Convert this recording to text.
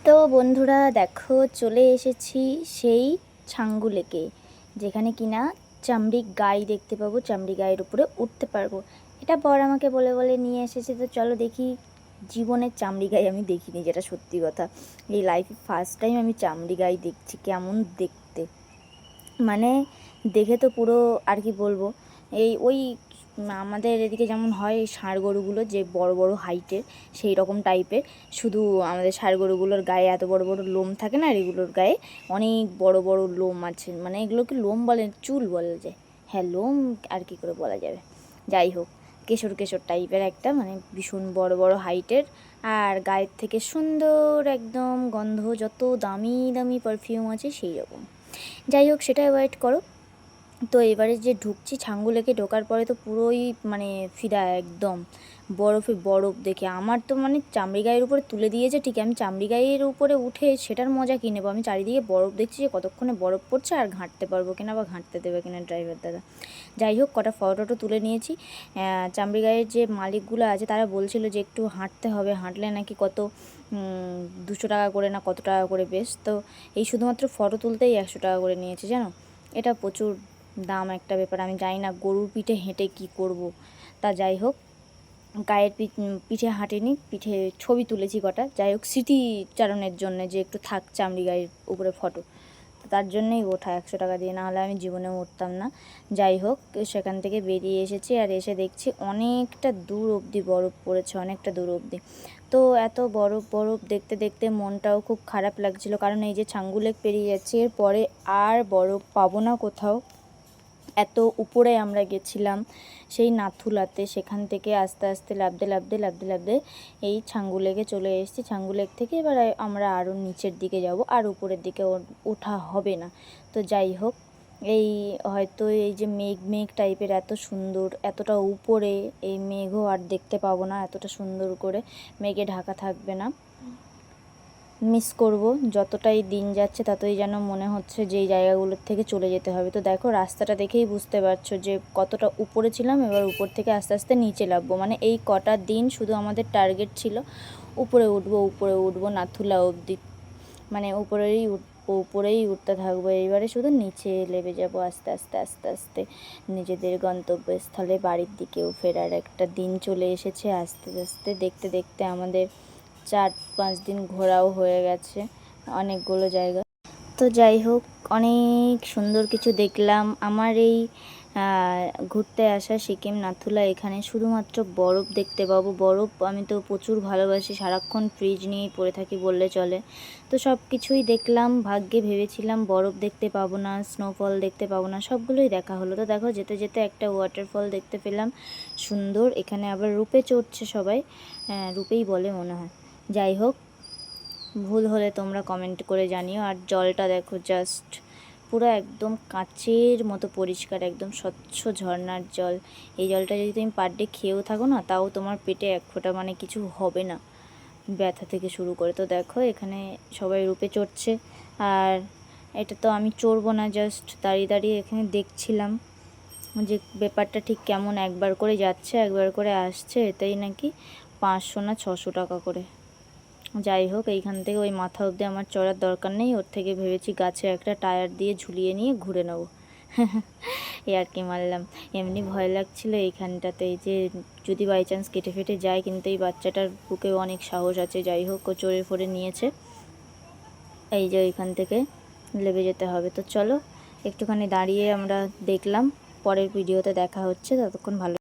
তো বন্ধুরা দেখো চলে এসেছি সেই ছাঙ্গু লেকে, যেখানে কিনা চামড়ি গাই দেখতে পাবো, চামড়ি গায়ের উপরে উঠতে পারবো। এটা বর আমাকে বলে বলে নিয়ে এসেছে। তো চলো দেখি। জীবনের চামড়ি গাই আমি দেখিনি, যেটা সত্যি কথা। এই লাইফে ফার্স্ট টাইম আমি চামড়ি গাই দেখছি। কেমন দেখতে, মানে দেখে তো পুরো আর কি বলবো, ওই আমাদের এদিকে যেমন হয় ষাঁড় গরুগুলো যে বড় বড় হাইটের, সেই রকম টাইপের। শুধু আমাদের ষাঁড় গরুগুলোর গায়ে এত বড় বড় লোম থাকে না, আর এগুলোর গায়ে অনেক বড় বড় লোম আছে। মানে এগুলোকে লোম বলে, চুল বলা যায়। হ্যাঁ, লোম আর কি করে বলা যাবে। যাই হোক, কেশর কেশর টাইপের একটা, মানে ভীষণ বড় বড় হাইটের। আর গায়ের থেকে সুন্দর একদম গন্ধ, যত দামি দামি পারফিউম আছে সেই রকম। যাই হোক, সেটা অ্যাভয়েড করো। তো এবারে যে ঢুকছি ছাঙ্গু লেকে, ঢোকার পরে তো পুরোই মানে ফিদা একদম বরফে বরফ দেখে। আমার তো মানে চামড়ি গায়ের উপরে তুলে দিয়েছে ঠিক, আমি চামড়ি গায়ের উপরে উঠে সেটার মজা কী নেবো? আমি চারিদিকে বরফ দেখছি যে কতক্ষণে বরফ পড়ছে, আর ঘাঁটতে পারবো কিনা বা ঘাঁটতে দেবে কিনা ড্রাইভার দাদা। যাই হোক, কটা ফটো তুলে নিয়েছি। চামড়ি গায়ের যে মালিকগুলো আছে তারা বলছিল যে একটু হাঁটতে হবে, হাঁটলে নাকি কত 200 টাকা করে না কত টাকা করে। বেশ, তো এই শুধুমাত্র ফটো তুলতেই 100 টাকা করে নিয়েছে জানো। এটা প্রচুর দাম একটা ব্যাপার। আমি জানি না গরুর পিঠে হেঁটে কি করব। তা যাই হোক, গায়ের পিঠে হাঁটেনি, পিঠে ছবি তুলেছি কটা। যাই হোক, স্মৃতিচারণের জন্য যে একটু থাক চামড়ি গায়ের উপরে ফটো, তো তার জন্যই ওঠা 100 টাকা দিয়ে, না হলে আমি জীবনেও উঠতাম না। যাই হোক, সেখান থেকে বেরিয়ে এসেছি, আর এসে দেখছি অনেকটা দূর অবধি বরফ পড়েছে, অনেকটা দূর অবধি। তো এত বরফ বরফ দেখতে দেখতে মনটাও খুব খারাপ লাগছিল, কারণ এই যে ছাঙ্গু লেক পেরিয়ে যাচ্ছি, এরপরে আর বরফ পাবো না কোথাও। এত উপরে আমরা গেছিলাম সেই নাথুলাতে, সেখান থেকে আস্তে আস্তে লাফতে লাফতে লাফতে লাফতে এই ছাঙ্গু লেকে চলে এসেছি। ছাঙ্গু লেক থেকে এবার আমরা আরও নিচের দিকে যাব, আর উপরের দিকে ওঠা হবে না। তো যাই হোক, এই হয়তো এই যে মেঘ মেঘ টাইপের এত সুন্দর, এতটা উপরে এই মেঘও আর দেখতে পাবো না, এতটা সুন্দর করে মেঘে ঢাকা থাকবে না। মিস করব, যতটাই দিন যাচ্ছে ততই যেন মনে হচ্ছে যে এই জায়গাগুলোর থেকে চলে যেতে হবে। তো দেখো, রাস্তাটা দেখেই বুঝতে পারছো যে কতটা উপরে ছিলাম। এবার উপর থেকে আস্তে আস্তে নিচে নামবো। মানে এই কটা দিন শুধু আমাদের টার্গেট ছিল উপরে উঠবো, উপরে উঠবো নাথুলা অবধি, মানে উপরেই উঠতে থাকবো। এইবারে শুধু নিচে নেমে যাবো আস্তে আস্তে আস্তে আস্তে নিজেদের গন্তব্যস্থলে, বাড়ির দিকেও ফেরার একটা দিন চলে এসেছে আস্তে আস্তে। দেখতে দেখতে আমাদের 4-5 দিন ঘোরাও হয়ে গেছে অনেকগুলো জায়গা। তো যাই হোক, অনেক সুন্দর কিছু দেখলাম। আমার এই ঘুরতে আসা সিকিম নাথুলা, এখানে শুধুমাত্র বরফ দেখতে পাবো। বরফ আমি তো প্রচুর ভালোবাসি, সারাক্ষণ ফ্রিজ নিয়েই পড়ে থাকি বললে চলে। তো সব কিছুই দেখলাম। ভাগ্যে ভেবেছিলাম বরফ দেখতে পাবো না, স্নোফল দেখতে পাবো না, সবগুলোই দেখা হলো। তো দেখো, যেতে যেতে একটা ওয়াটারফল দেখতে পেলাম সুন্দর। এখানে আবার রূপে চড়ছে সবাই, রূপেই বলে মনে হয়। যাই হোক, ভুল হলে তোমরা কমেন্ট করে জানিও। আর জলটা দেখো, জাস্ট পুরো একদম কাচের মতো পরিষ্কার, একদম স্বচ্ছ ঝর্ণার জল। এই জলটা যদি তুমি পার ডে খেয়েও থাকো না, তাও তোমার পেটে এক ফোঁটা মানে কিছু হবে না, ব্যথা থেকে শুরু করে। তো দেখো, এখানে সবাই রূপে চড়ছে। আর এটা তো আমি চড়বো না, জাস্ট দাঁড়িয়ে দাঁড়িয়ে এখানে দেখছিলাম যে ব্যাপারটা ঠিক কেমন। একবার করে যাচ্ছে, একবার করে আসছে, এতেই নাকি 500 না 600 টাকা করে। যাই হোক, এইখান থেকে ওই মাথা অবধি আমার চড়ার দরকার নেই। ওর থেকে ভেবেছি গাছে একটা টায়ার দিয়ে ঝুলিয়ে নিয়ে ঘুরে নেবো। এ আর কি মারলাম। এমনি ভয় লাগছিলো এইখানটাতে, এই যে যদি বাই চান্স কেটে ফেটে যায়, কিন্তু এই বাচ্চাটার বুকেও অনেক সাহস আছে। যাই হোক, ও চড়ে ফড়ে নিয়েছে। এই যে ওইখান থেকে লেবে যেতে হবে। তো চলো একটুখানি দাঁড়িয়ে আমরা দেখলাম। পরের ভিডিওতে দেখা হচ্ছে, ততক্ষণ ভালো।